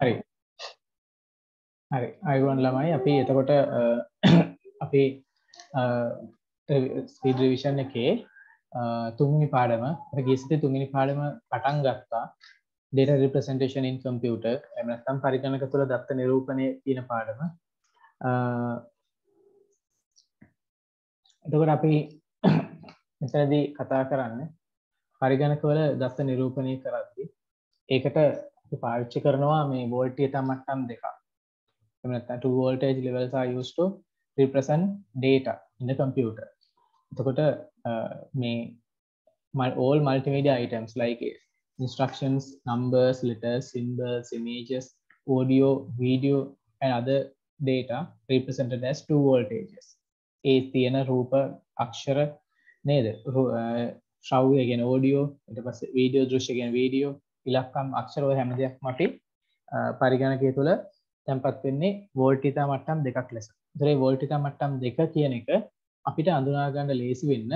හරි හරි අයුවන් ළමයි අපි එතකොට අපි ස්පීඩ් රිවිෂන් එකේ තුන්වෙනි පාඩම අපි ගිය සතියේ තුන්වෙනි පාඩම පටන් ගත්තා data representation in computer එහෙම නැත්නම් පරිගණක තුළ දත්ත නිරූපණය කියන පාඩම. එතකොට අපි මෙතනදී කතා කරන්නේ පරිගණකවල දත්ත නිරූපණය කරද්දී ඒකට අපි පාවිච්චි කරනවා මේ වෝල්ටීයතා මට්ටම් දෙකක්. එහෙම නැත්නම් two voltage levels are used to represent data in the computer. එතකොට මේ all multimedia items like instructions, numbers, letters, symbols, images, audio, video and other data represented as two voltages. ඒ තියෙන රූප අක්ෂර නේද? ශ්‍රව්‍ය කියන audio, ඊට පස්සේ video දෘශ්‍ය කියන video, ඉලක්කම් අක්ෂර ඔය හැම දෙයක්ම අපි පරිගණකය තුළ තැන්පත් වෙන්නේ වෝල්ටීයතා මට්ටම් දෙකක් ලෙස. ඒතර මේ වෝල්ටීයතා මට්ටම් දෙක කියන එක අපිට අඳුනා ගන්න ලේසි වෙන්න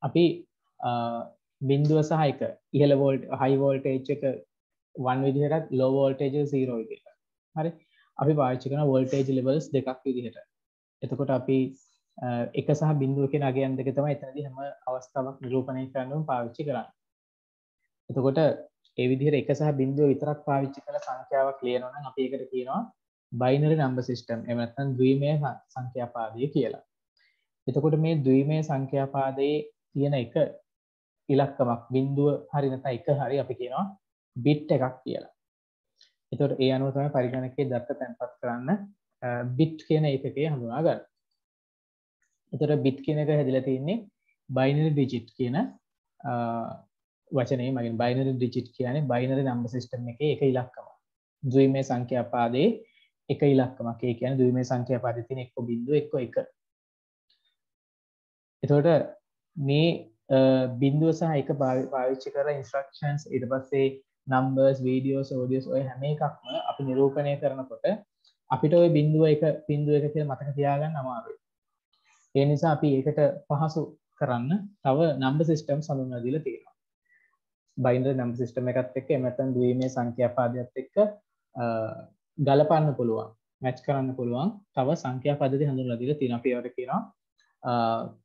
අපි බිඳුව සහ එක ඉහළ වෝල්ට් හයි වෝල්ටේජ් එක 1 විදිහට ලෝ වෝල්ටේජ් එක 0 විදිහට. හරි. අපි පාවිච්චි කරන වෝල්ටේජ් ලෙවල්ස් දෙකක් විදිහට. එතකොට අපි එක සහ බිඳුව කියන අගයන් දෙක තමයි එතනදී හැම අවස්ථාවක් නිරූපණය කරන්න පාවිච්චි කරන්නේ. එතකොට ඒ විදිහට එක සහ බිඳුව විතරක් පාවිච්චි කරලා සංඛ්‍යාවක් ලියනවා නම් අපි ඒකට කියනවා binary number system. එහෙම නැත්නම් ද්විමය සංඛ්‍යාපාදය කියලා. එතකොට මේ ද්විමය සංඛ්‍යාපාදයේ තියෙන එක ඉලක්කමක් බිඳුව හරි නැත්නම් එක හරි අපි කියනවා බිට් එකක් කියලා. එතකොට ඒ අනුව තමයි පරිගණකයේ දත්ත තැන්පත් කරන්න බිට් කියන ඒකකය හඳුනා ගන්න. එතකොට බිට් කියන එක හැදිලා තියෙන්නේ binary digit කියන වචනේ මගින් binary digit කියන්නේ binary number system එකේ එක ඉලක්කමක්. ද්විමය සංඛ්‍යාපාදයේ එක ඉලක්කමක්. ඒ කියන්නේ ද්විමය සංඛ්‍යාපාදයේ තියෙන එක්ක බිඳුව එක්ක එක. එතකොට මේ බිඳුව සහ එක පාවිච්චි කරලා instructions ඊට පස්සේ numbers, videos, audios ඔය හැම එකක්ම අපි නිරූපණය කරනකොට අපිට ওই බිඳුව එක කියලා මතක තියාගන්න අමාරුයි. ඒ නිසා අපි ඒකට පහසු කරන්න තව number systems හඳුන්වලා දීලා තියෙනවා. binary number system එකත් එක්ක එහෙම නැත්නම් ද්විමය සංඛ්‍යාපාදයත් එක්ක ගලපන්න පුළුවන්, match කරන්න පුළුවන් තව සංඛ්‍යා පද්ධති හඳුන්වලා දීලා තියෙනවා. අපි ඒවට කියනවා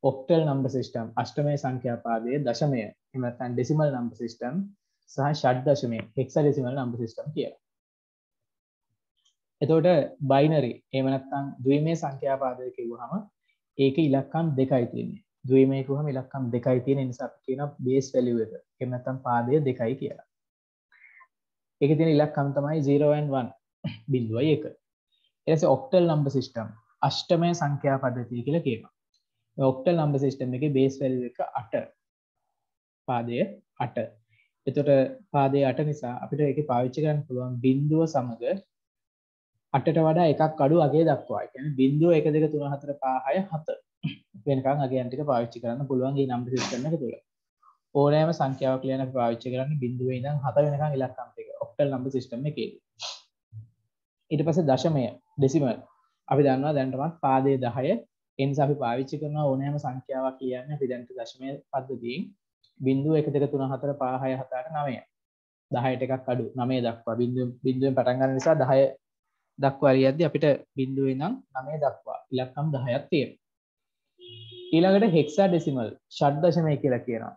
octal number system, අෂ්ටමය සංඛ්‍යාපාදය, දශමය, එහෙම නැත්නම් decimal number system සහ ෂඩ් දශමය, hexadecimal number system කියලා. එතකොට binary එහෙම නැත්නම් ද්විමය සංඛ්‍යාපාදය කිව්වහම ඒකේ ඉලක්කම් දෙකයි තියෙන්නේ. ද්විමය කිව්වහම ඉලක්කම් දෙකයි තියෙන නිසා අපි කියනවා base value එක. එහෙම නැත්නම් පාදය දෙකයි කියලා. ඒකේ තියෙන ඉලක්කම් තමයි 0 and 1 බිඳුවයි එක. ඊට පස්සේ octal number system අෂ්ටමය සංඛ්‍යා පද්ධතිය කියලා කියනවා. octal number system එකේ base value එක 8. පාදය 8. එතකොට පාදය 8 නිසා අපිට ඒකේ පාවිච්චි කරන්න පුළුවන් බිඳුව සමග 8ට වඩා එකක් අඩු අගය දක්වා. ඒ කියන්නේ බිඳුව 1 2 3 4 5 6 7 වෙනකන් අගයන් ටික පාවිච්චි කරන්න පුළුවන් මේ number system එක තුළ. ඕනෑම සංඛ්‍යාවක් ලියන අපි පාවිච්චි කරන්නේ බිඳුවේ ඉඳන් 7 වෙනකන් ඉලක්කම් ටික octal number system එකේ. ඊට පස්සේ දශමය decimal අපි දන්නවා දැනටමත් පාදයේ 10. ඒ නිසා අපි පාවිච්චි කරන ඕනෑම සංඛ්‍යාවක් ලියන්නේ අපි දැන් දශමය පද්ධතියෙන් 0 1 2 3 4 5 6 7 8 9 10ට එකක් අඩු 9 දක්වා බිඳුවෙන් පටන් ගන්න නිසා 10 දක්වා ලියද්දී අපිට බිඳුවේ ඉඳන් 9 දක්වා ඉලක්කම් 10ක් තියෙනවා. ඊළඟට hexadecimal ෂඩ් දශමය කියලා කියනවා.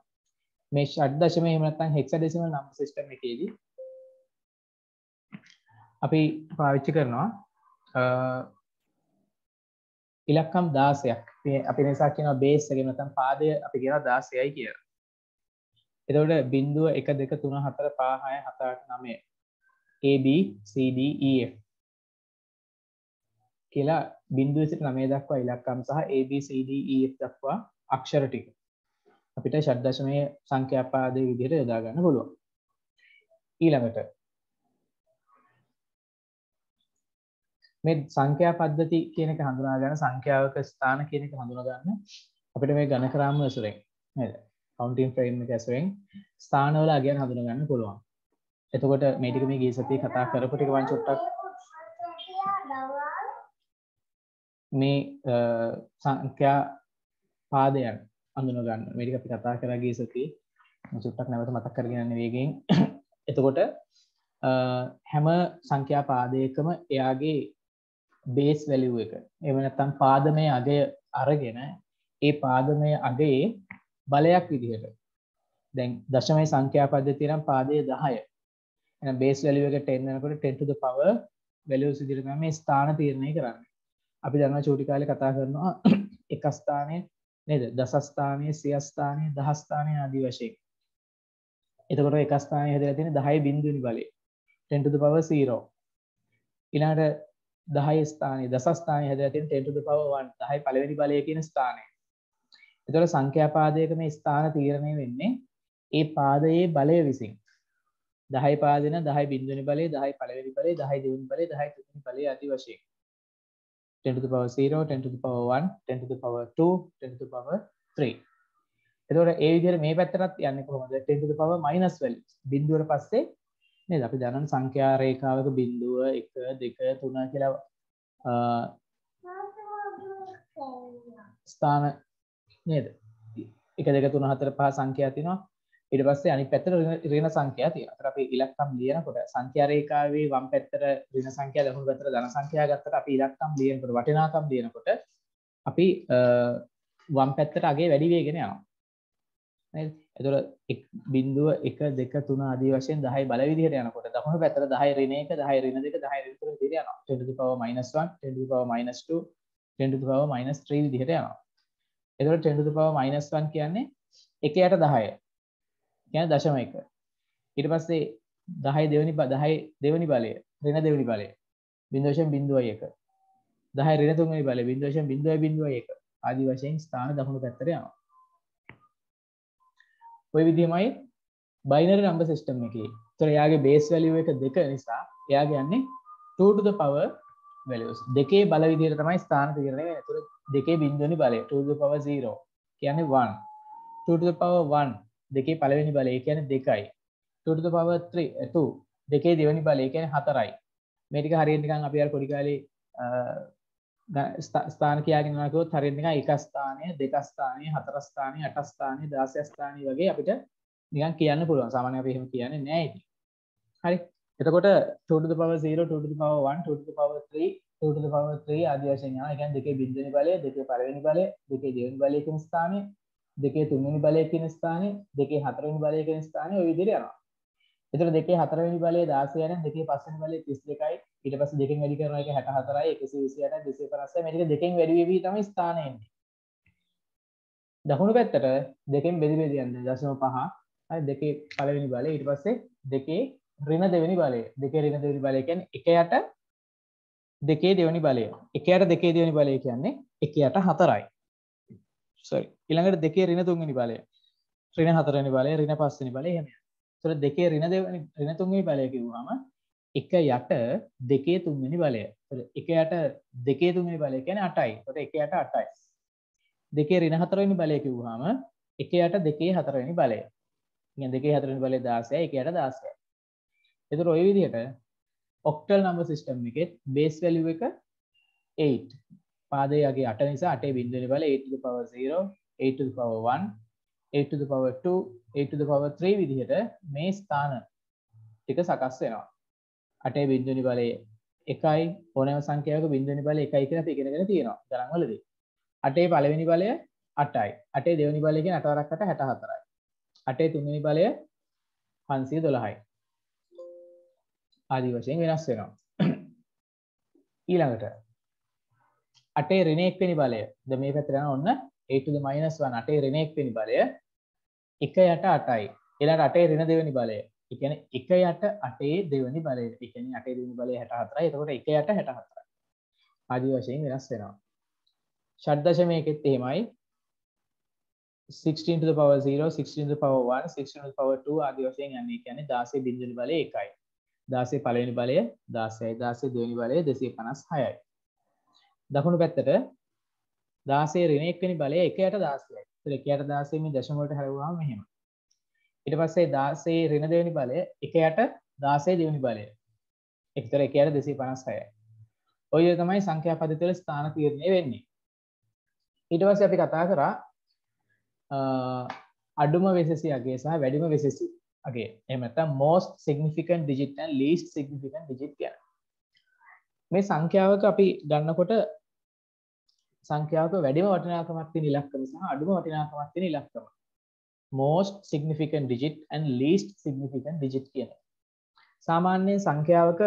මේ ෂඩ් දශමය එහෙම නැත්නම් hexadecimal number system එකේදී අපි පාවිච්චි කරනවා ඉලක්කම් 16ක්. අපි නිසා කියනවා බේස් එක නැත්නම් පාදය අපි කියනවා 16යි කියලා. එතකොට බිඳුව 1 2 3 4 5 6 7 8 9 A B C D E F කියලා බිඳුවේ සිට 9 දක්වා ඉලක්කම් සහ A B C D E F දක්වා අක්ෂර ටික අපිට ෂඩ් දශමයේ සංඛ්‍යාපාදයේ විදිහට යොදා ගන්න පුළුවන්. ඊළඟට මේ සංඛ්‍යා පද්ධති කියන එක හඳුනා ගන්න සංඛ්‍යාවක ස්ථාන කියන එක හඳුනා ගන්න අපිට මේ ඝන ක්‍රම ඇසුරෙන් නේද? කවුන්ටින් ෆ්‍රේම් එක ඇසුරෙන් ස්ථානවල අගයන් හඳුනා ගන්න පුළුවන්. එතකොට මේ ටික මේ ගිය සතියේ කතා කරපු ටික වන් චුට්ටක් මේ සංඛ්‍යා පාදයන් හඳුනා ගන්න. මේ ටික අපි කතා කරලා ගිය සතියේ චුට්ටක් නැවත මතක් කරගෙන යන්න වේගයෙන්. එතකොට හැම සංඛ්‍යා පාදයකම එයාගේ බේස් වැලියු එක. එහෙම නැත්නම් පාදමේ අගය අරගෙන ඒ පාදමේ අගයේ බලයක් විදිහට. දැන් දශමයේ සංඛ්‍යා පද්ධතිය නම් පාදයේ 10. එහෙනම් බේස් වැලියු එක 10 වෙනකොට 10 to the power values විදිහට තමයි මේ ස්ථාන තීරණය කරන්නේ. අපි දන්නවා චූටි කාලේ කතා කරනවා එක ස්ථානයේ නේද? දස ස්ථානයේ, සිය ස්ථානයේ, දහ ස්ථානයේ ආදී වශයෙන්. එතකොට එක ස්ථානයේ හැදලා තියෙන 10 බිඳුනි බලය 10 to the power 0. ඊළඟට 10 ස්ථානයේ දස ස්ථානයේ හැදලා තියෙන 10 to the power 1 10 පළවෙනි බලය කියන ස්ථානය. එතකොට සංඛ්‍යා පාදයක මේ ස්ථාන තීරණය වෙන්නේ ඒ පාදයේ බලය විසින්. 10 පාදින 10 බිඳුනි බලය 10 පළවෙනි බලය 10 දෙවෙනි බලය 10 තුන්වෙනි බලය ආදී වශයෙන්. 10 to the power 0, 10 to the power 1, 10 to the power 2, 10 to the power 3. එතකොට ඒ විදිහට මේ පැත්තටත් යන්නේ කොහොමද? 10 to the power minus values. බිඳුවට පස්සේ නේද? අපි දන්නවනේ සංඛ්‍යා රේඛාවක බිඳුව 1 2 3 කියලා ස්ථාන නේද? 1 2 3 4 5 සංඛ්‍යා තියෙනවා. ඊට පස්සේ අනිත් පැත්තට ඍණ සංඛ්‍යා තියෙනවා. ඒතර අපි ඉලක්කම් ලියනකොට සංඛ්‍යා රේඛාවේ වම් පැත්තට ඍණ සංඛ්‍යා දකුණු පැත්තට ධන සංඛ්‍යා ගත්තට අපි ඉලක්කම් ලියනකොට වටිනාකම් ලියනකොට අපි වම් පැත්තට අගේ වැඩි වෙගෙන යනවා. නේද? ඒතර 0 1 2 3 ආදී වශයෙන් 10 බල විදිහට යනකොට දකුණු පැත්තට 10 ඍණ 1 10 ඍණ 2 10 ඍණ 3 විදිහට යනවා. 10 to the power -1 10 to the power -2 10 to the power -3 විදිහට යනවා. එතකොට 10 to the power -1 කියන්නේ 1 යට 10. කියන්නේ දශම 1. ඊට පස්සේ 10 දෙවෙනි බලය ඍණ දෙවෙනි බලය 0.01. 10 ඍණ තුන්වෙනි බලය 0.001 ආදී වශයෙන් ස්ථාන දකුණු පැත්තට යනවා. ඔය විදිහමයි බයිනරි නම්බර් සිස්ටම් එකේ. ඒතර එයාගේ බේස් වැලියු එක 2 නිසා එයාගේ යන්නේ 2 to the power values. දෙකේ බල විදිහට තමයි ස්ථාන තීරණය වෙන්නේ. ඒතර දෙකේ බිඳුවෙනි බලය 2 to the power 0 කියන්නේ 1. 2 to the power 1 දෙකේ පළවෙනි බලය කියන්නේ 2යි. 2 to the power 2 දෙකේ දෙවෙනි බලය කියන්නේ 4යි. මේ ටික හරියට නිකන් අපි අර පොඩි කාලේ ස්ථාන කියාගෙන යනවා කිව්වොත් හරියට නිකන් එක ස්ථානය, දෙක ස්ථානය, හතර ස්ථානය, අට ස්ථානය, 16 ස්ථානය වගේ අපිට නිකන් කියන්න පුළුවන්. සාමාන්‍යයෙන් අපි එහෙම කියන්නේ නැහැ ඉතින්. හරි. එතකොට 2 to the power 0, 2 to the power 1, 2 to the power 3, 2 to the power 3 ආදී වශයෙන් යනවා. ඒ කියන්නේ දෙකේ බිඳුවෙනි බලය, දෙකේ පළවෙනි බලය, දෙකේ දෙවෙනි බලය කියන ස්ථානය, දෙකේ තුන්වෙනි බලය කියන ස්ථානය, දෙකේ හතරවෙනි බලය කියන ස්ථානය ඔය විදිහට යනවා. එතකොට දෙකේ හතරවෙනි බලය 16 යන දෙකේ පස්වෙනි බලය 32යි. ඊට පස්සේ දෙකෙන් වැඩි කරනවා එක 64යි, 128යි, 256යි. මේ ටික දෙකෙන් වැඩි වෙවි තමයි ස්ථානය එන්නේ. දකුණු පැත්තට දෙකෙන් බෙදි යන්නේ 0.5. හරි දෙකේ පළවෙනි බලය ඊට පස්සේ දෙකේ ඍණ දෙවෙනි බලය. දෙකේ ඍණ දෙවෙනි බලය කියන්නේ 1 යට දෙකේ දෙවෙනි බලය. 1 යට දෙකේ දෙවෙනි බලය කියන්නේ 1 යට 4යි. sorry ඊළඟට දෙකේ ඍණ තුන්වෙනි බලය ඍණ හතරවෙනි බලය ඍණ පස්වෙනි බලය එහෙම යනවා. ඒතර දෙකේ ඍණ තුන්වෙනි බලය කිව්වම 1 යට දෙකේ තුන්වෙනි බලය. ඒතර 1 යට දෙකේ තුන්වෙනි බලය කියන්නේ 8යි. ඒතර 1 යට 8යි. දෙකේ ඍණ හතරවෙනි බලය කිව්වම 1 යට දෙකේ හතරවෙනි බලය. කියන්නේ දෙකේ හතරවෙනි බලය 16යි 1 යට 16යි. ඒතර ඔය විදිහට ඔක්ටල් නම්බර් සිස්ටම් එකේ බේස් වැලියු එක 8. පාදයේ යගේ 8 නිසා 8 බිඳුවෙනි බලය 8 to the power 0, 8 to the power 1, 8 to the power 2, 8 to the power 3 විදිහට මේ ස්ථාන ටික සකස් වෙනවා. 8 බිඳුවෙනි බලය 1යි ඕනෑම සංඛ්‍යාවක බිඳුවෙනි බලය 1යි කියලා අපි ඉගෙනගෙන තියෙනවා ගණන් වලදී. 8 පළවෙනි බලය 8යි. 8 දෙවෙනි බලය කියන්නේ 8 වරක් 8 64යි. 8 තුන්වෙනි බලය 512යි. ආදී වශයෙන් වෙනස් වෙනවා. ඊළඟට 8 ඍණ 1 වෙනි බලය. දැන් මේ පැත්තට යන ඔන්න 8 to the minus 1 8 ඍණ 1 වෙනි බලය 1 යට 8යි. ඊළඟට 8 ඍණ දෙවෙනි බලය. ඒ කියන්නේ 1 යට 8 දෙවෙනි බලය. ඒ කියන්නේ 8 දෙවෙනි බලය 64යි. එතකොට 1 යට 64යි. ආදී වශයෙන් වෙනස් වෙනවා. ෂඩ් දශමයකෙත් එහෙමයි. 16 to the power 0, 16 to the power 1, 16 to the power 2 ආදී වශයෙන් යන්නේ. ඒ කියන්නේ 16 බිඳුවෙනි බලය 1යි. 16 පළවෙනි බලය 16යි. 16 දෙවෙනි බලය 256යි. දකුණු පැත්තට 16 ඍණ 1 වෙනි බලය 1 යට 16යි. ඒතර 1 යට 16 මේ දශම වලට හැරෙවුවාම මෙහෙම. ඊට පස්සේ 16 ඍණ දෙවෙනි බලය 1 යට 16 දෙවෙනි බලය. ඒතර 1 යට 256යි. ඔය තමයි සංඛ්‍යා පද්ධතිය වල ස්ථාන තීරණය වෙන්නේ. ඊට පස්සේ අපි කතා කරා අඩුම වෙසෙසි අගය සහ වැඩිම වෙසෙසි again එහෙම නැත්නම් most significant digit and least significant digit කියන මේ සංඛ්‍යාවක අපි ගන්නකොට සංඛ්‍යාවක වැඩිම වටිනාකමක් තියෙන ඉලක්කම සහ අඩුම වටිනාකමක් තියෙන ඉලක්කම most significant digit and least significant digit කියන සාමාන්‍යයෙන් සංඛ්‍යාවක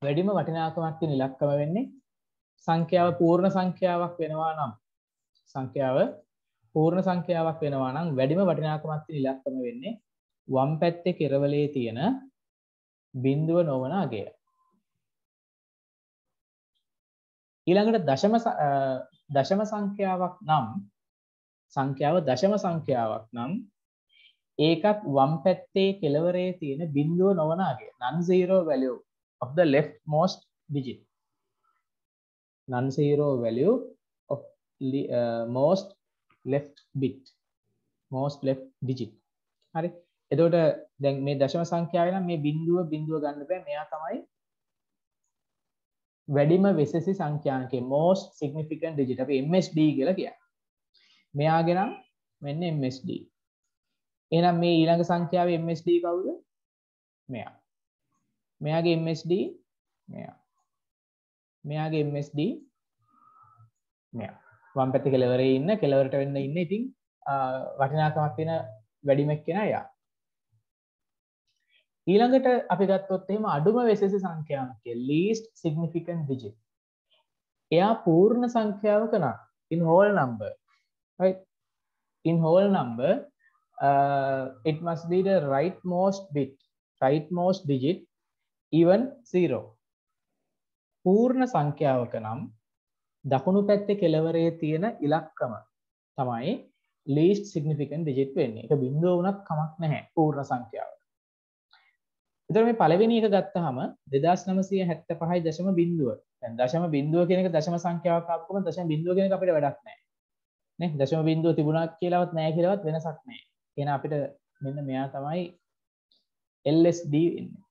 වැඩිම වටිනාකමක් තියෙන ඉලක්කම වෙන්නේ සංඛ්‍යාව පූර්ණ සංඛ්‍යාවක් වෙනවා නම් සංඛ්‍යාව පූර්ණ සංඛ්‍යාවක් වෙනවා නම් වැඩිම වටිනාකමක් තියෙන ඉලක්කම වෙන්නේ වම් පැත්තේ කෙරවලේ තියෙන බිඳුව නොවන අගය. ඊළඟට දශම සංඛ්‍යාවක් නම් සංඛ්‍යාව දශම සංඛ්‍යාවක් නම් ඒකත් වම් පැත්තේ කෙළවරේ තියෙන බිඳුව නොවන අගය. non-zero value of the leftmost digit. non-zero value of most left bit. most left digit. හරි. එතකොට දැන් මේ දශම සංඛ්‍යාවේ නම් මේ බිඳුව ගන්න බෑ. මෙයා තමයි වැඩිම වෙසෙසි සංඛ්‍යාංකය most significant digit. අපි MSD කියලා කියන්නේ. මෙයාගේ නම් මෙන්න MSD. එහෙනම් මේ ඊළඟ සංඛ්‍යාවේ MSD කවුද? මෙයා. මෙයාගේ MSD මෙයා. මෙයාගේ MSD මෙයා. වම් පැත්තේ කෙළවරේ ඉන්න කෙළවරට වෙන්න ඉන්න ඉතින් වටිනාකමක් තියෙන වැඩිමක් කෙනා යා. ඊළඟට අපි ගත්තොත් එහෙම අඩුම වෙසෙසි සංඛ්‍යාංකය least significant digit. එයා පූර්ණ සංඛ්‍යාවක නම් in whole number, right? in whole number it must be the rightmost digit even 0. පූර්ණ සංඛ්‍යාවක නම් දකුණු පැත්තේ කෙළවරේ තියෙන ඉලක්කම තමයි least significant digit වෙන්නේ. ඒක බිඳුව වුණත් කමක් නැහැ පූර්ණ සංඛ්‍යාව. එතකොට මේ පළවෙනි එක ගත්තාම 2975.0. දැන් දශම බිඳුව කියන එක දශම සංඛ්‍යාවක් ආපුවම දශම බිඳුව කියන එක අපිට වැඩක් නැහැ. නේ? දශම බිඳුව තිබුණා කියලාවත් නැහැ කියලාවත් වෙනසක් නැහැ. එහෙනම් අපිට මෙන්න මෙයා තමයි LSD වෙන්නේ.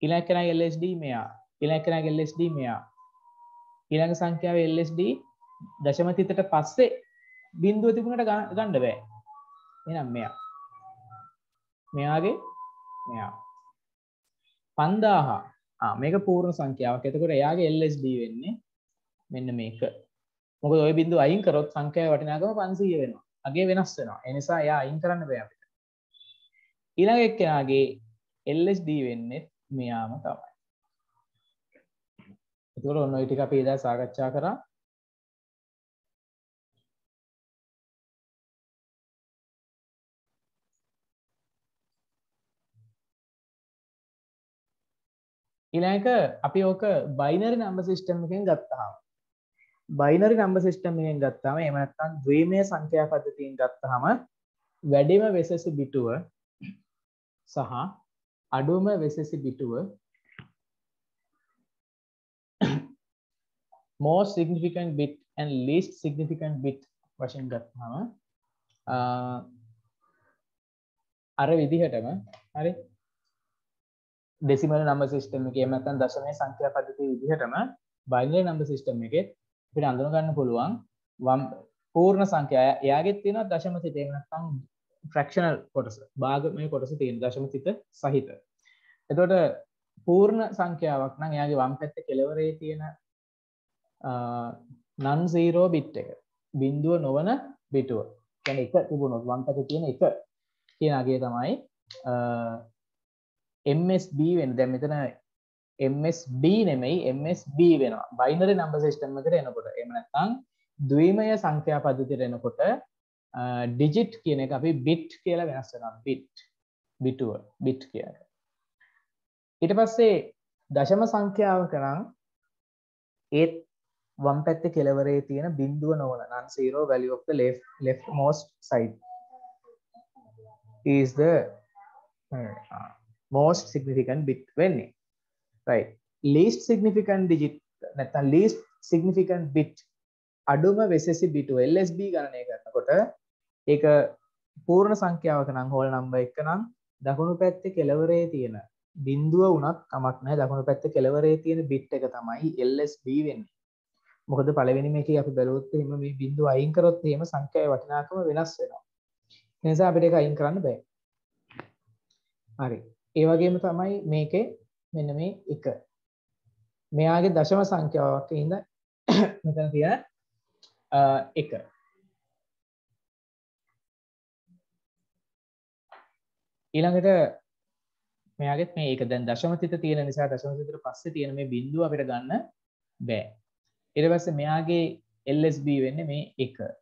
ඊළඟ කෙනාගේ LSD මෙයා. ඊළඟ කෙනාගේ LSD මෙයා. ඊළඟ සංඛ්‍යාවේ LSD දශම තිතට පස්සේ බිඳුව තිබුණට ගන්න බෑ. එහෙනම් මෙයා. මෙයාගේ මෙයා 5000. මේක පූර්ණ සංඛ්‍යාවක්. එතකොට එයාගේ LSD වෙන්නේ මෙන්න මේක. මොකද ওই බිඳුව අයින් කරොත් සංඛ්‍යාවේ වටිනාකම 500 වෙනවා. අගේ වෙනස් වෙනවා. ඒ නිසා එයා අයින් කරන්න බෑ අපිට. ඊළඟ එක්කෙනාගේ LSD වෙන්නේ මෙයාම තමයි. එතකොට ඔන්න ඔය ටික අපි එදා සාකච්ඡා කරා. ඊළඟ අපි ඕක බයිනරි නම්බර් සිස්ටම් එකෙන් ගත්තාම බයිනරි නම්බර් සිස්ටම් එකෙන් ගත්තාම එහෙම නැත්නම් ද්විමය සංඛ්‍යා පද්ධතියෙන් ගත්තාම වැඩිම වෙසෙසි බිටුව සහ අඩුම වෙසෙසි බිටුව most significant bit and least significant bit වශයෙන් ගත්තාම අර විදිහටම හරි decimal number system එකේ එහෙම නැත්නම් දශමයේ සංඛ්‍යා පද්ධතිය විදිහටම binary number system එකේ අපිට අඳුන ගන්න පුළුවන් පූර්ණ සංඛ්‍යා එයාගෙත් තියෙනවා දශම තිත එහෙම නැත්නම් fractional කොටස භාගමය කොටස තියෙන දශම තිත සහිත. එතකොට පූර්ණ සංඛ්‍යාවක් නම් එයාගේ වම් පැත්තේ කෙළවරේ තියෙන non zero bit එක බිඳුව නොවන බිටුව. කියන්නේ එක තිබුණොත් වම් පැත්තේ තියෙන එක කියන අගය තමයි MSB වෙන. දැන් මෙතන MSB නෙමෙයි MSB වෙනවා binary number system එකට එනකොට. එහෙම නැත්නම් ද්විමය සංඛ්‍යා පද්ධතියට එනකොට digit කියන එක අපි bit කියලා වෙනස් වෙනවා. බිටුව bit කියන්නේ. ඊට පස්සේ දශම සංඛ්‍යාවක නම් ඒත් වම් පැත්තේ කෙළවරේ තියෙන බිඳුව නොවන non zero value of the leftmost side is the most significant bit වෙන්නේ. right. least significant digit නැත්නම් least significant bit අඩුම වෙසෙසි බිටුව LSB ගණනය කරනකොට ඒක පූර්ණ සංඛ්‍යාවක නම් whole number එක නම් දකුණු පැත්තේ කෙළවරේ තියෙන බිඳුව වුණත් කමක් නැහැ. දකුණු පැත්තේ කෙළවරේ තියෙන bit එක තමයි LSB වෙන්නේ. මොකද පළවෙනි මේකේ අපි බැලුවොත් එහෙම මේ බිඳුව අයින් කරොත් එහෙම සංඛ්‍යාවේ වටිනාකම වෙනස් වෙනවා. ඒ නිසා අපිට ඒක අයින් කරන්න බෑ. හරි. ඒ වගේම තමයි මේකේ මෙන්න මේ 1. මෙයාගේ දශම සංඛ්‍යාවක් ඉඳ මෙතන තියෙන 1. ඊළඟට මෙයාගෙත් මේ 1 දැන් දශම තිත තියෙන නිසා දශම තිතට පස්සේ තියෙන මේ බිඳුව අපිට ගන්න බෑ. ඊට පස්සේ මෙයාගේ LSB වෙන්නේ මේ 1.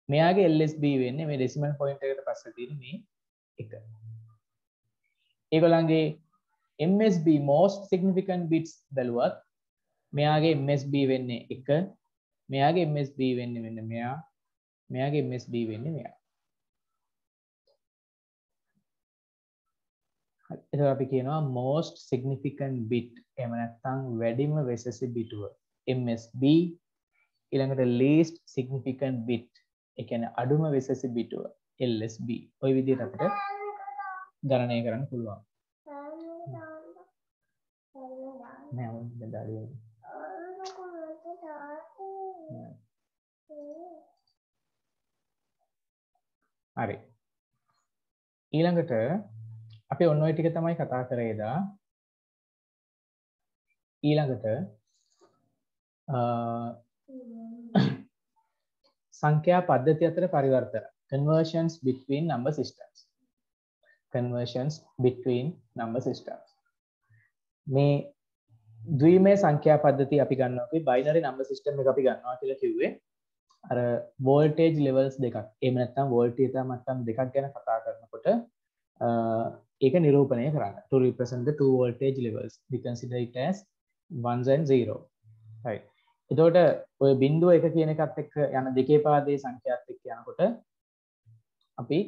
මෙයාගේ LSB වෙන්නේ මේ ඩෙසිමල් පොයින්ට් එකට පස්සේ තියෙන මේ 1. ඒගොල්ලන්ගේ MSB most significant bits බැලුවත් මෙයාගේ MSB වෙන්නේ 1. මෙයාගේ MSB වෙන්නේ මෙන්න මෙයා. මෙයාගේ MSB වෙන්නේ මෙයා. එතකොට අපි කියනවා most significant bit එහෙම නැත්නම් වැඩිම වෙසසි බිටුව MSB ඊළඟට least significant bit ඒ කියන්නේ අඩුම වෙසසි බිටුව LSB ওই විදිහට අපිට ගණනය කරන්න පුළුවන් නෑ මම දාලා හරි ඊළඟට අපි ඔන්න ඔය ටික තමයි කතා කරේ දා ඊළඟට සංඛ්‍යා පද්ධති අතර පරිවර්තන conversions between number systems මේ ද්විමය සංඛ්‍යා පද්ධතිය අපි ගන්නවා අපි binary number system එක අපි ගන්නවා කියලා කිව්වේ අර voltage levels දෙකක් එහෙම නැත්නම් voltage මට්ටම් දෙකක් ගැන කතා කරනකොට ඒක නිරූපණය කරන්න to represent the two voltage levels we consider it as ones and zero right එතකොට ඔය බිඳුව එක කියන එකත් එක්ක යන දෙකේ පාදයේ සංඛ්‍යාත් එක්ක යනකොට අපි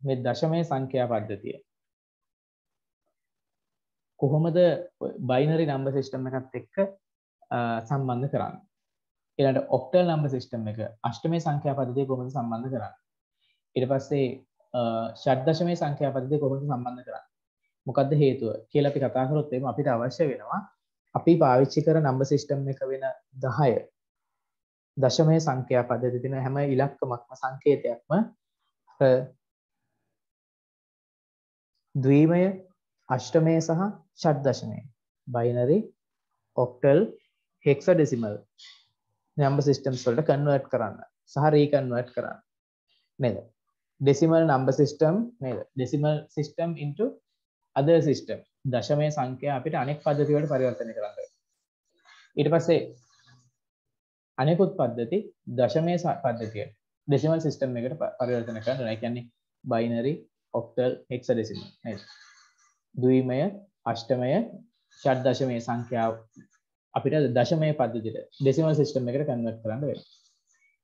මේ දශමයේ සංඛ්‍යා පද්ධතිය කොහොමද binary number system එකත් එක්ක සම්බන්ධ කරන්නේ ඊළඟට octal number system එක අෂ්ටමයේ සංඛ්‍යා පද්ධතිය කොහොමද සම්බන්ධ කරන්නේ ඊට පස්සේ ෂඩ් දශමයේ සංඛ්‍යා පද්ධතිය කොහොමද සම්බන්ධ කරන්නේ මොකද්ද හේතුව කියලා අපි කතා කරොත් එහෙනම් අපිට අවශ්‍ය වෙනවා අපි පාවිච්චි කරන number system එක වෙන 10 දශමයේ සංඛ්‍යා පද්ධතිය තියෙන හැම ඉලක්කමක්ම සංකේතයක්ම ද්විමය අෂ්ටමය සහ ෂඩ් දශමය binary octal hexadecimal number systems වලට convert කරන්න සහ reconvert කරන්න නේද decimal number system නේද decimal system into other system දශමයේ සංඛ්‍යා අපිට අනෙක් පද්ධති වලට පරිවර්තනය කරන්න ඊට පස්සේ අනෙකුත් පද්ධති දශමයේ පද්ධතියට decimal system එකට පරිවර්තනය කරන්න ඒ කියන්නේ binary octal hexadecimal නේද ද්විමය අෂ්ටමය ෂඩ් දශමයේ සංඛ්‍යාව අපිට දශමයේ පද්ධතියට decimal system එකට convert කරන්න වෙනවා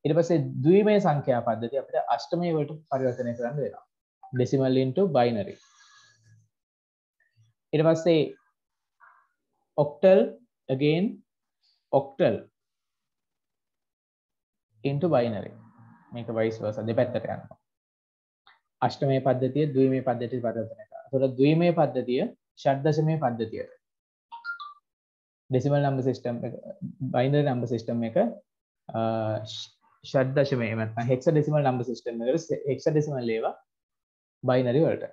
ඊට පස්සේ ද්විමය සංඛ්‍යා පද්ධතිය අපිට අෂ්ටමය වලට පරිවර්තනය කරන්න වෙනවා decimal into binary ඊට පස්සේ octal again octal into binary මේක vice versa දෙපැත්තට යනවා අෂ්ටමය පද්ධතිය ද්විමය පද්ධතියට පරිවර්තනය කරනවා එතකොට ද්විමය පද්ධතිය ෂඩ් දශමයේ පද්ධතියට decimal number system එක binary number system එක ෂඩ් දශමයේ නැත්නම් hexadecimal number system එකට hexadecimal ඒවා binary වලට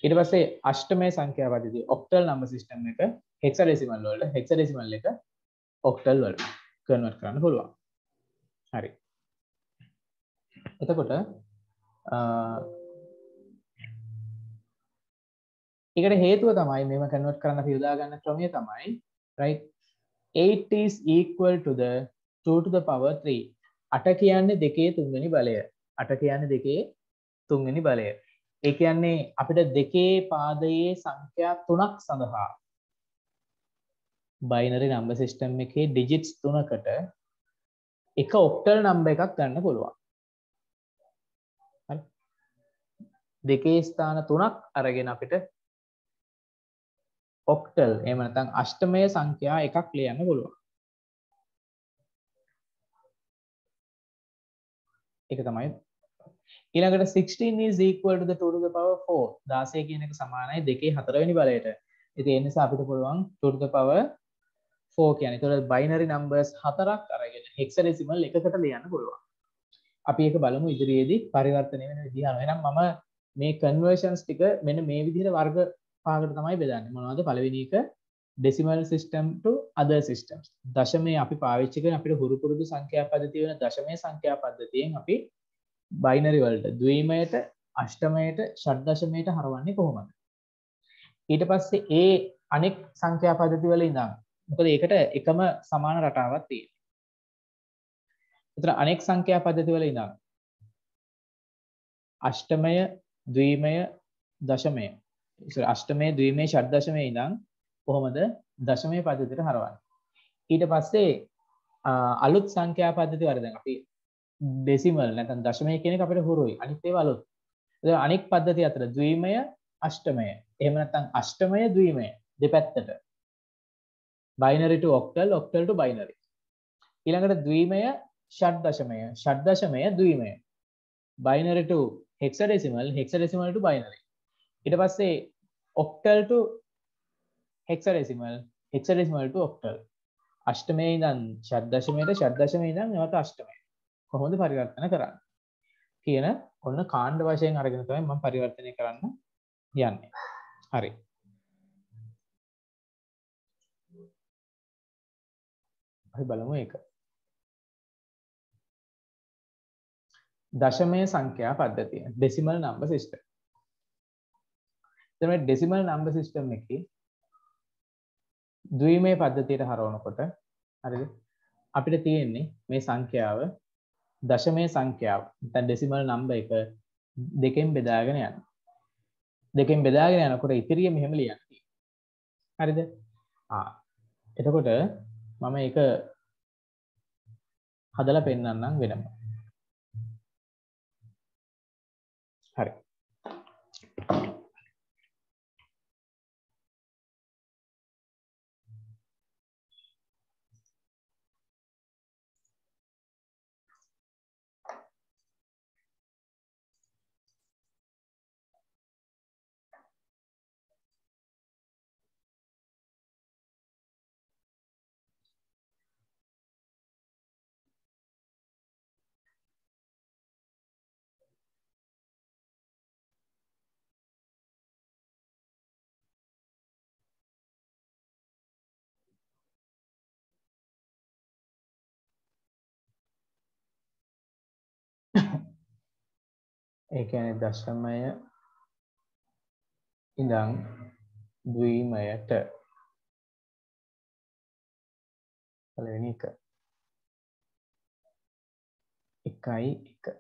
ඊට පස්සේ අෂ්ටමය සංඛ්‍යා පද්ධතිය octal number system එක hexadecimal වලට hexadecimal එක octal වලට convert කරන්න පුළුවන් හරි එතකොට ඒකට හේතුව තමයි මේව convert කරන්න අපි යොදා ගන්න ක්‍රමය තමයි right 8 is equal to the 2 to the power 3 8 කියන්නේ 2 3 වෙනි බලය 8 කියන්නේ 2 3 වෙනි බලය ඒ කියන්නේ අපිට දෙකේ පාදයේ සංඛ්‍යා 3ක් සඳහා binary number system එකේ digits 3කට එක octal number එකක් ගන්න පුළුවන් හරි දෙකේ ස්ථාන 3ක් අරගෙන අපිට octal එහෙම නැත්නම් අෂ්ටමය සංඛ්‍යා එකක් ලියන්න පුළුවන්. ඒක තමයි. ඊළඟට 16 is equal to the 2 to the power 4. 16 කියන එක සමානයි 2 4 වෙනි බලයට. ඉතින් ඒ නිසා අපිට පුළුවන් 2 to the power 4 කියන්නේ. ඒතකොට binary numbers 4ක් අරගෙන hexadecimal එකකට ලියන්න පුළුවන්. අපි ඒක බලමු ඉදිරියේදී පරිවර්තනය වෙන විදිහ අනුව. එහෙනම් මම මේ කන්වර්ෂන්ස් ටික මෙන්න මේ විදිහට වර්ග පහකට තමයි බෙදන්නේ. මොනවද? පළවෙනි එක decimal system to other systems. දශමයේ අපි පාවිච්චි කරන අපිට හුරු පුරුදු සංඛ්‍යා පද්ධතිය වෙන දශමයේ සංඛ්‍යා පද්ධතියෙන් අපි බයිනරි වලට ද්විමයට අෂ්ටමයට ෂඩ් දශමයට හරවන්නේ කොහොමද? ඊට පස්සේ ඒ අනෙක් සංඛ්‍යා පද්ධති වල ඉඳන් මොකද ඒකට එකම සමාන රටාවක් තියෙනවා. ඒතර අනෙක් සංඛ්‍යා පද්ධති වල ඉඳන් අෂ්ටමය ද්විමය දශමය අෂ්ටමය ද්විමය ෂඩ් දශමයේ ඉඳන් කොහොමද දශමයේ පද්ධතියට හරවන්නේ? ඊට පස්සේ අලුත් සංඛ්‍යා පද්ධති වල දැන් අපි ඩෙසිමල් නැත්නම් දශමය කියන එක අපිට හුරුයි. අනිත් ඒවා අලුත්. ඒ අනෙක් පද්ධතිය අතර ද්විමය අෂ්ටමය. එහෙම නැත්නම් අෂ්ටමය ද්විමය දෙපැත්තට. binary to octal, octal to binary. ඊළඟට ද්විමය ෂඩ් දශමය, ෂඩ් දශමය ද්විමය. binary to hexadecimal, hexadecimal to binary. ඊට පස්සේ octal to hexadecimal, hexadecimal to octal. අෂ්ටමයේ ඉඳන් ෂඩ් දශමයට, ෂඩ් දශමයේ ඉඳන් නැවත අෂ්ටමයට. කොහොමද පරිවර්තන කරන්නේ කියන ඔන්න කාණ්ඩ වශයෙන් අරගෙන තමයි මම පරිවර්තනය කරන්න යන්නේ. හරි. අපි බලමු ඒක. දශමයේ සංඛ්‍යා පද්ධතිය decimal number system. දැන් මේ decimal number system එකේ ද්විමය පද්ධතියට හරවනකොට හරිද? අපිට තියෙන්නේ මේ සංඛ්‍යාව දශමයේ සංඛ්‍යාව නැත්නම් decimal number එක දෙකෙන් බෙදාගෙන යනවා. දෙකෙන් බෙදාගෙන යනකොට ඉතිරිය මෙහෙම ලියන්නේ. හරිද? එතකොට මම ඒක හදලා පෙන්නන්නම් වෙනම. හරි. ඒ කියන්නේ දශමය ඉඳන් ද්විමයට පළවෙනි එක 1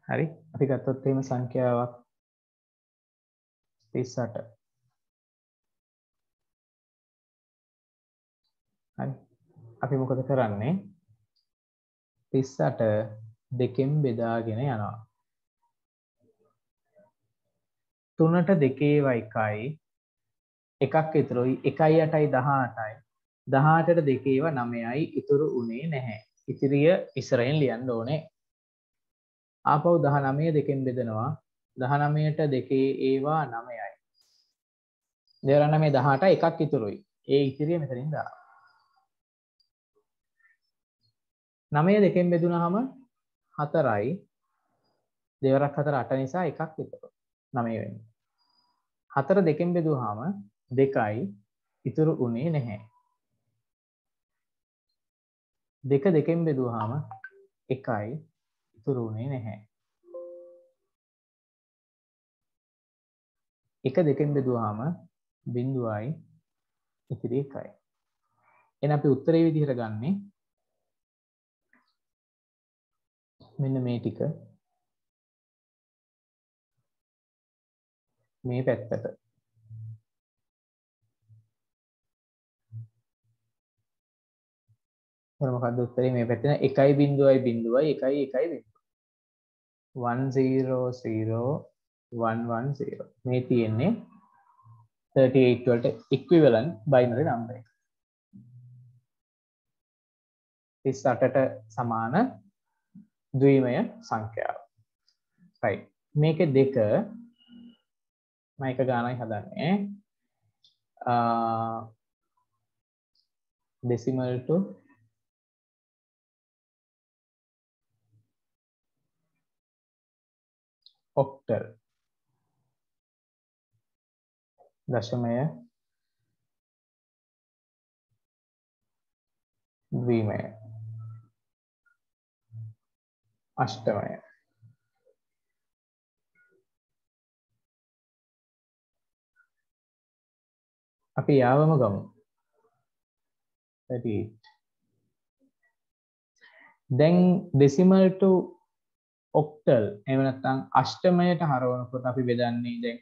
හරි. අපි ගත්තොත් එහෙම සංඛ්‍යාවක් 38. හරි. අපි මොකද කරන්නේ? 38 දෙකෙන් බෙදාගෙන යනවා. 3ට 2 1යි එකක් ඉතුරුයි 1යි 8යි 18යි 18ට 2 ඒවා 9යි ඉතුරු උනේ නැහැ. ඉතිරිය ඉස්සරහින් ලියන්න ඕනේ. ආපහු 19 දෙකෙන් බෙදනවා. 19ට 2 ඒවා 9යි. දෙවරන්න මේ 18යි එකක් ඉතුරුයි. ඒ ඉතිරිය මෙතනින් දානවා. 9 දෙකෙන් බෙදුනහම 4යි. දෙවරක් 4 8 නිසා එකක් ඉතුරු. 9 වෙන්නේ. 4 දෙකෙන් බෙදුවාම 2යි ඉතුරු උනේ නැහැ. 2 දෙකෙන් බෙදුවාම 1යි ඉතුරු උනේ නැහැ. 1 දෙකෙන් බෙදුවාම 0යි ඉතිරි 1යි. එහෙනම් අපි උත්තරේ විදිහට ගන්නෙ මෙන්න මේ ටික මේ පැත්තට. මොකක්ද උත්තරේ මේ පැත්තේ 1.0.1 100 මේ තියෙන්නේ 38 වලට equivalent binary number එක. 38ට සමාන ද්විමය සංඛ්‍යාව. right. මේකේ දෙක මම එක ගානයි හදන්නේ. decimal to octal දශමය ද්විමය අෂ්ටමය අපි යාවම ගමු 38 දැන් decimal to octal එහෙම නැත්නම් අෂ්ටමයට හරවනකොට අපි බෙදන්නේ දැන්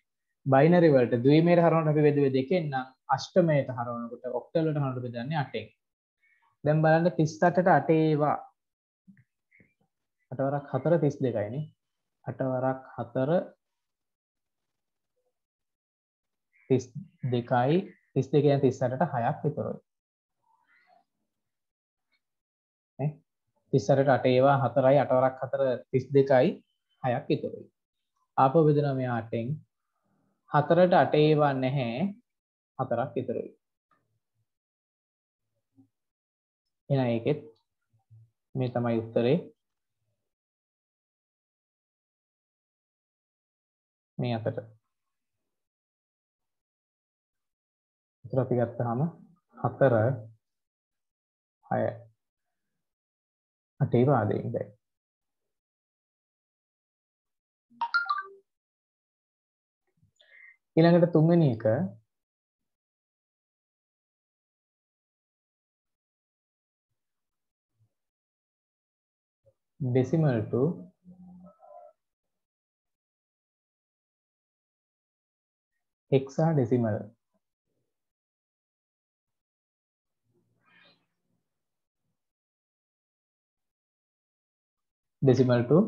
binary වලට ද්විමයට හරවනකොට අපි බෙදුවේ දෙකෙන් නම් අෂ්ටමයට හරවනකොට octal වලට හරවනකොට බෙදන්නේ 8ෙන් දැන් බලන්න 38ට 8 ඒවා 8 වරක් 4 32යි නේ 8 වරක් 4 32යි 32 යන 38ට 6ක් විතරයි නේ 38ට 8 ඒවා 4යි 8 වරක් 4 32යි 6ක් විතරයි ආපහු බෙදනවා මේ 8ෙන් 4ට 8 ඒවා නැහැ 4ක් විතරයි එහෙනම් ඒකෙත් මේ තමයි උත්තරේ මේ අතට උත්තර අපි ගත්තාම 4 6 8 වාදයෙන් දැන් ඊළඟට තුන්වෙනි එක decimal to hexadecimal decimal to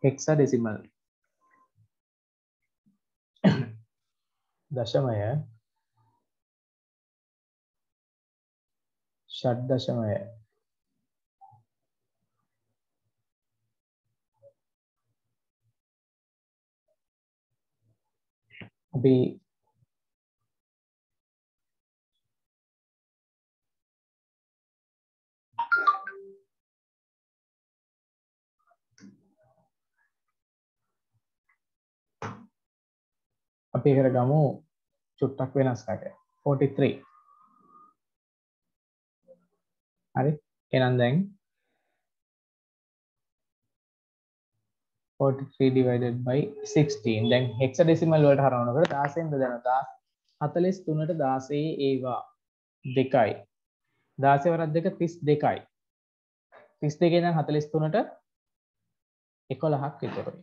hexadecimal දශමය ෂඩ් දශමය අපි එකට ගමු චුට්ටක් වෙනස් කරගෙන 43 හරි එහෙනම් දැන් 43 divided by 16 දැන් hexadecimal වලට හරවනකොට 16න් බෙදනවා 43ට 16 ඒවා 2යි 16 වරක් 2 32යි 32 ඉඳන් 43ට 11ක් විතරයි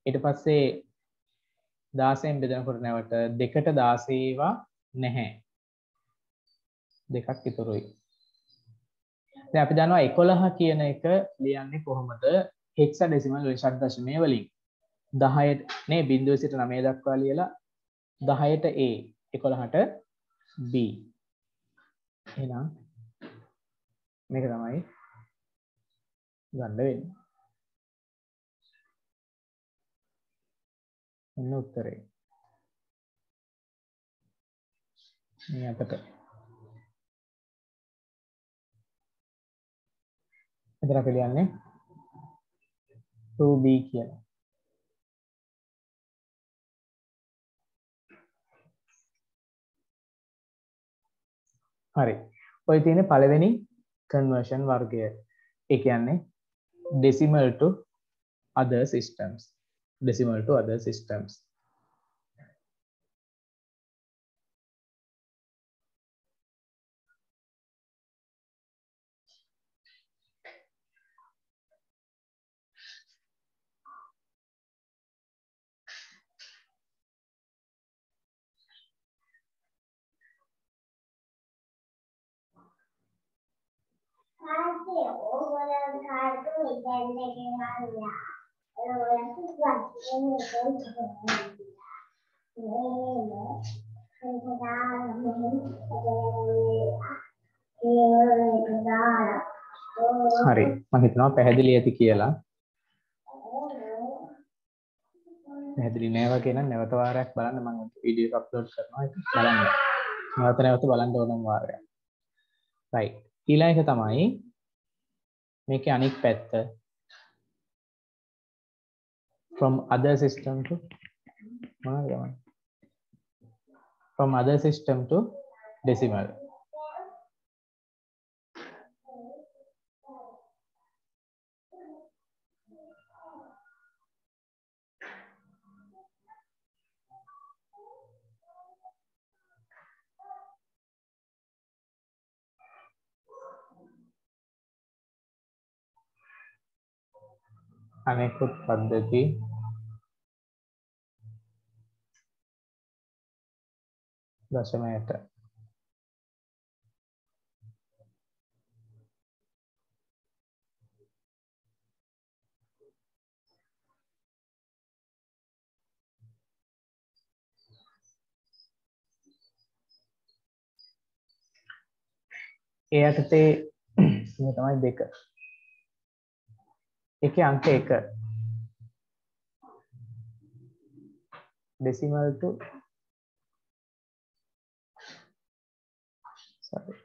ඊට පස්සේ 16න් බෙදනකොට නැවත 2ට 16 ඒවා නැහැ දෙකක් ඉතුරුයි දැන් අපි දන්නවා 11 කියන එක ලියන්නේ කොහොමද hexadecimal වලින් ෂඩ් දශමය වලින් 10ට නේ 0 සිට 9 දක්වා ලියලා 10ට a 11ට b එහෙනම් මේක තමයි ගන්න වෙන්නේ එන්න උත්තරේ මේ අතට එතන අපි ලියන්නේ 2b කියන හරි ඔය තියෙන පළවෙනි කන්වර්ෂන් වර්ගය ඒ කියන්නේ decimal to other systems decimal to other systems හරි මම හිතනවා පැහැදිලි ඇති කියලා පැහැදිලි නෑ වගේ නම් නැවත වාරයක් බලන්න මම වීඩියෝ එක අප්ලෝඩ් කරනවා ඒක බලන්න නැවත බලන්න ඕනම වාරයක් right ඊළඟ එක තමයි මේකේ අනිත් පැත්ත from other system to from other system to decimal. අනෙකුත් පද්ධති දශමයට ඒ යටතේ මේ තමයි දෙක. එකේ අංක 1 decimal to sorry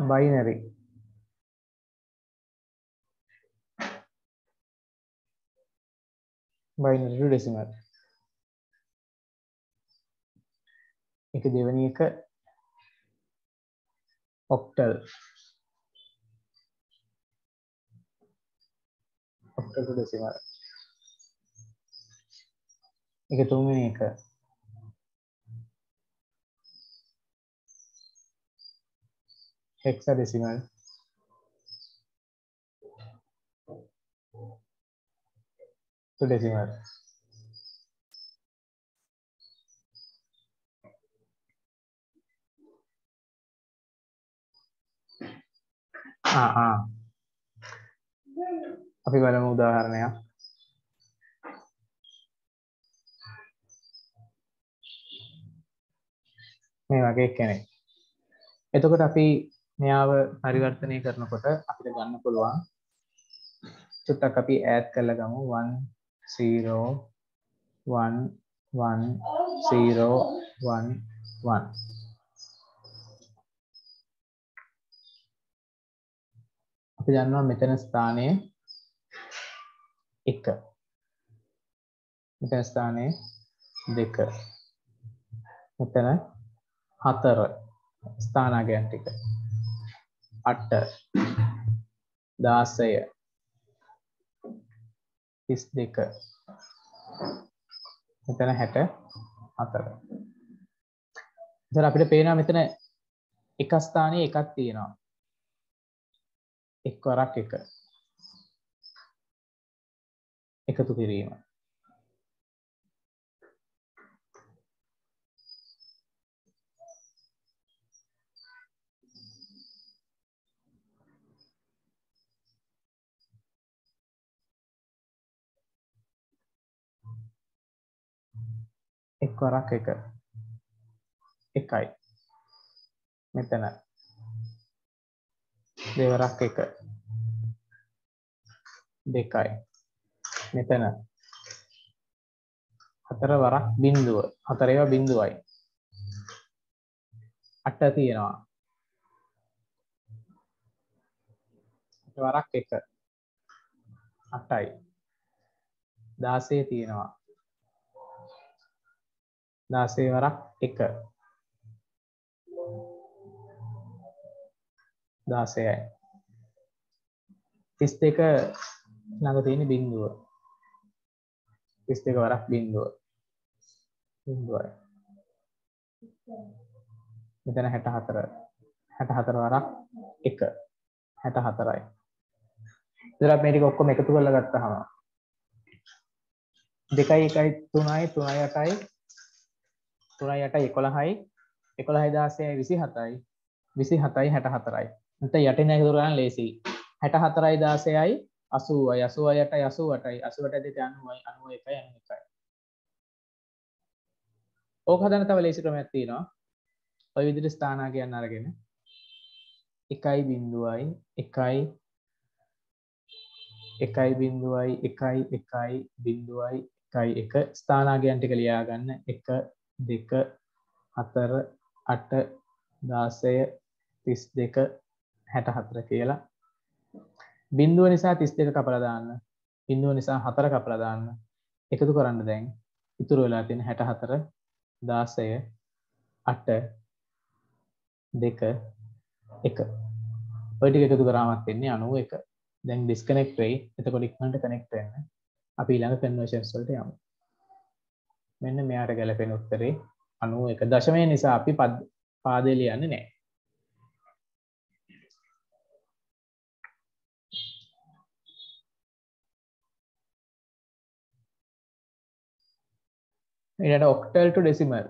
binary to decimal. එක දෙවෙනි එක octal to decimal. එක තුන්වෙනි එක hexadecimal to decimal. අපි බලමු උදාහරණයක්. මේ වගේ කෙනෙක්. එතකොට අපි මෙයාව පරිවර්තනය කරනකොට අපිට ගන්න පුළුවන් චුට්ටක් අපි ඈඩ් කරලා ගමු 1 0 1 1 0 1 1. අපි දන්නවා මෙතන ස්ථානයේ 1 මෙතන ස්ථානයේ 2 මෙතන 4 ස්ථානාගයන් ටික 8 16 32 මෙතන 64. ඉතින් අපිට පේනවා මෙතන එක ස්ථානයේ එකක් තියෙනවා. එක් වරක් එක එකතු කිරීම. එක් වරක් එක එකයි. මෙතන දෙවරක් එක දෙකයි. මෙතන හතර වරක් බිඳුව හතර ඒවා බිඳුවයි. 8 තියෙනවා. 8 වරක් එක 8යි. 16 තියෙනවා. 16 වරක් එක 16යි. 32 ළඟ තියෙන බිඳුව 32 වරක් බිඳුව බිඳුවයි. මෙතන 64 64 වරක් එක 64යි. ඉතින් අපි මේ ටික ඔක්කොම එකතු කරලා ගත්තාම 2යි 1යි 3යි 3යි 8යි 3යි 8යි 11යි 11යි 16යි 27යි 27යි 64යි. නැත්නම් යටින් එකතු කරගන්න ලේසි. 64යි 16යි 80යි 80යි 8යි 88යි 88යි 2යි 90යි 91යි 91යි. ඕක හදන්න තව ලේසි ක්‍රමයක් තියෙනවා. ඔය විදිහට ස්ථානාගයන් අරගෙන 1යි බිඳුවයි 1යි 1යි බිඳුවයි 1යි 1යි බිඳුවයි 1යි 1 ස්ථානාගයන් ටික ලියා ගන්න 1 2 4 8 16 32 64 කියලා. බිඳුව නිසා 32 කපලා දාන්න. බිඳුව නිසා 4 කපලා දාන්න. එකතු කරන්න දැන්. ඉතුරු වෙලා තියෙන 64 16 8 2 1. ඔය ටික එකතු කරාමත් වෙන්නේ 91. දැන් ඩිස්කනෙක්ට් වෙයි. එතකොට ඉක්මනට කනෙක්ට් වෙන්න. අපි ඊළඟ කන්වර්ෂන්ස් වලට යමු. මෙන්න මෙයාට ගැලපෙන උත්තරේ 91. දශමය නිසා අපි පාදේ ලියන්නේ නැහැ. ඊළඟ ඔක්ටල් ටු ඩෙසිමල්